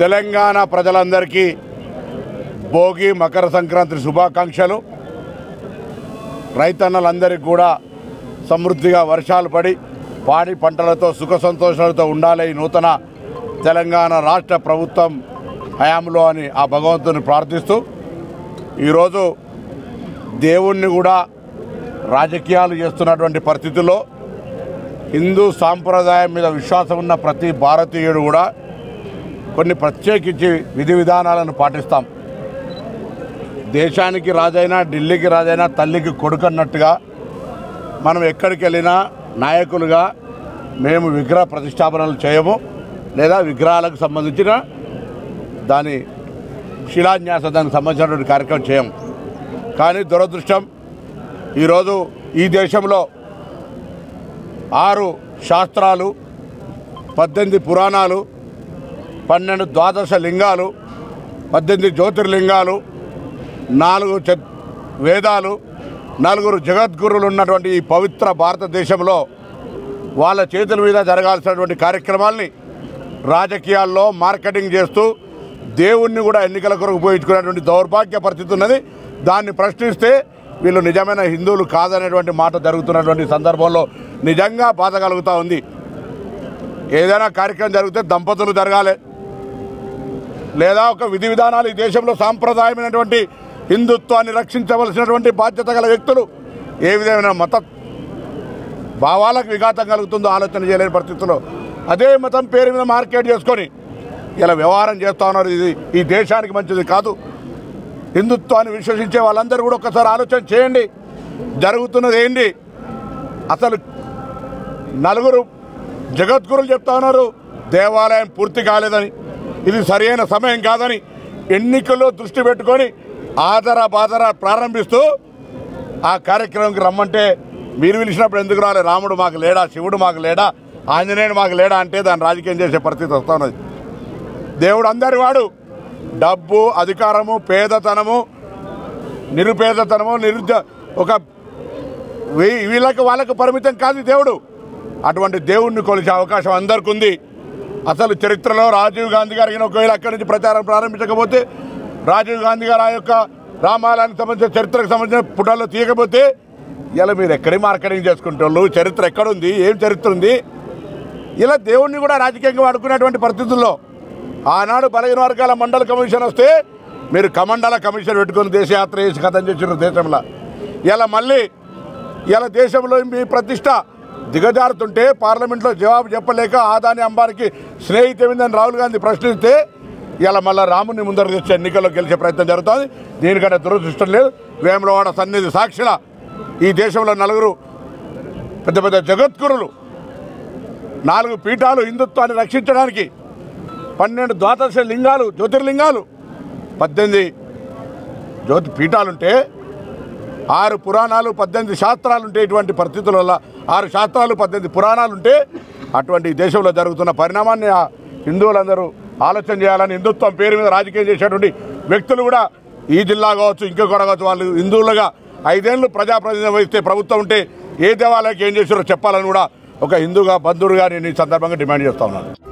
తెలంగాణ ప్రజలందరికీ భోగి మకర సంక్రాంతి శుభాకాంక్షలు। రైతన్నలందరికీ కూడా సమృద్ధిగా వర్షాలు పడి పాడి పంటలతో సుఖ సంతోషాలతో ఉండాలి ఈ నూతన తెలంగాణ రాష్ట్ర ప్రభుత్వం హయాంలో అని ఆ భగవంతుని ప్రార్థిస్తూ ఈరోజు దేవుణ్ణి కూడా రాజకీయాలు చేస్తున్నటువంటి పరిస్థితుల్లో హిందూ సాంప్రదాయం మీద విశ్వాసం ఉన్న ప్రతి భారతీయుడు కూడా కొన్ని ప్రత్యేకించి విధి విధానాలను పాటిస్తాం। దేశానికి రాజైనా ఢిల్లీకి రాజైనా తల్లికి కొడుకు అన్నట్టుగా మనం ఎక్కడికి వెళ్ళినా నాయకులుగా మేము విగ్రహ ప్రతిష్టాపనలు చేయము, లేదా విగ్రహాలకు సంబంధించిన దాని శిలాన్యాస దానికి సంబంధించినటువంటి కార్యక్రమం చేయము। కానీ దురదృష్టం ఈరోజు ఈ దేశంలో 6 శాస్త్రాలు, 18 పురాణాలు, 12 ద్వాదశ లింగాలు, 18 జ్యోతిర్లింగాలు, 4 వేదాలు, 4 జగద్గురులు ఉన్నటువంటి ఈ పవిత్ర భారతదేశంలో వాళ్ళ చేతుల మీద జరగాల్సినటువంటి కార్యక్రమాల్ని రాజకీయాల్లో మార్కెటింగ్ చేస్తూ దేవుణ్ణి కూడా ఎన్నికల కొరకు ఉపయోగించుకునేటువంటి దౌర్భాగ్య పరిస్థితి ఉన్నది। దాన్ని ప్రశ్నిస్తే వీళ్ళు నిజమైన హిందువులు కాదనేటువంటి మాట జరుగుతున్నటువంటి సందర్భంలో నిజంగా బాధ కలుగుతూ ఉంది। ఏదైనా కార్యక్రమం జరిగితే దంపతులు జరగాలి, లేదా ఒక విధి విధానాలు ఈ దేశంలో సాంప్రదాయమైనటువంటి హిందుత్వాన్ని రక్షించవలసినటువంటి బాధ్యత గల వ్యక్తులు ఏ విధమైన మత భావాలకు విఘాతం కలుగుతుందో ఆలోచన చేయలేని పరిస్థితుల్లో అదే మతం పేరు మీద మార్కెట్ చేసుకొని ఇలా వ్యవహారం చేస్తూ ఉన్నారు। ఇది ఈ దేశానికి మంచిది కాదు। హిందుత్వాన్ని విశ్వసించే వాళ్ళందరూ కూడా ఒకసారి ఆలోచన చేయండి, జరుగుతున్నది ఏంటి అసలు। 4 జగద్గురులు చెప్తా ఉన్నారు దేవాలయం పూర్తి కాలేదని, ఇది సరైన సమయం కాదని, ఎన్నికల్లో దృష్టి పెట్టుకొని ఆదర బాదర ప్రారంభిస్తూ ఆ కార్యక్రమంకి రమ్మంటే మీరు పిలిచినప్పుడు ఎందుకు రాలే? రాముడు మాకు లేడా, శివుడు మాకు లేడా, ఆంజనేయుడు మాకు లేడా అంటే దాన్ని రాజకీయం చేసే పరిస్థితి వస్తూ ఉన్నది। దేవుడు అందరి వాడు, డబ్బు అధికారము పేదతనము నిరుపేదతనము ఒక వీళ్ళకి వాళ్ళకు పరిమితం కాదు దేవుడు। అటువంటి దేవుణ్ణి కొలిచే అవకాశం అందరికీ ఉంది। అసలు చరిత్రలో రాజీవ్ గాంధీ గారికి ఒకవేళ అక్కడి నుంచి ప్రచారం ప్రారంభించకపోతే, రాజీవ్ గాంధీ గారు ఆ యొక్క రామాలయానికి సంబంధించిన చరిత్రకు సంబంధించిన పుటల్లో తీయకపోతే ఇలా మీరు ఎక్కడి మార్కెటింగ్ చేసుకుంటారు? చరిత్ర ఎక్కడుంది? ఏం చరిత్ర ఉంది? ఇలా దేవుణ్ణి కూడా రాజకీయంగా వాడుకునేటువంటి పరిస్థితుల్లో ఆనాడు బలహీన వర్గాల మండల కమిషన్ వస్తే మీరు కమండల కమిషన్ పెట్టుకుని దేశయాత్ర చేసి కథం చేసిన దేశంలో ఇలా మళ్ళీ ఇలా దేశంలో మీ ప్రతిష్ట దిగజారుతుంటే పార్లమెంట్లో జవాబు చెప్పలేక ఆదాని అంబానికి స్నేహితుమిందని రాహుల్ గాంధీ ప్రశ్నిస్తే ఇలా మళ్ళీ రాముని ముందర తెచ్చే ఎన్నికల్లో గెలిచే ప్రయత్నం జరుగుతుంది। దీనికంటే దురదృష్టం లేదు। వేములవాడ సన్నిధి సాక్షిల ఈ దేశంలో 4 పెద్ద పెద్ద జగద్గురులు, 4 పీఠాలు హిందుత్వాన్ని రక్షించడానికి, 12 ద్వాదశ లింగాలు జ్యోతిర్లింగాలు, 18 జ్యోతి పీఠాలుంటే 6 పురాణాలు 18 శాస్త్రాలు ఉంటే ఇటువంటి పరిస్థితుల వల్ల 6 శాస్త్రాలు 18 పురాణాలు ఉంటే అటువంటి దేశంలో జరుగుతున్న పరిణామాన్ని హిందువులందరూ ఆలోచన చేయాలని, హిందుత్వం పేరు మీద రాజకీయం చేసేటువంటి వ్యక్తులు కూడా ఈ జిల్లా కావచ్చు ఇంకొకటి కావచ్చు వాళ్ళు హిందువులుగా 5 ఏళ్ళు ప్రజాప్రతినిధి వహిస్తే ప్రభుత్వం ఉంటే ఏ దేవాలయానికి ఏం చేశారో చెప్పాలని కూడా ఒక హిందూగా బంధువుగా నేను ఈ సందర్భంగా డిమాండ్ చేస్తా ఉన్నాను।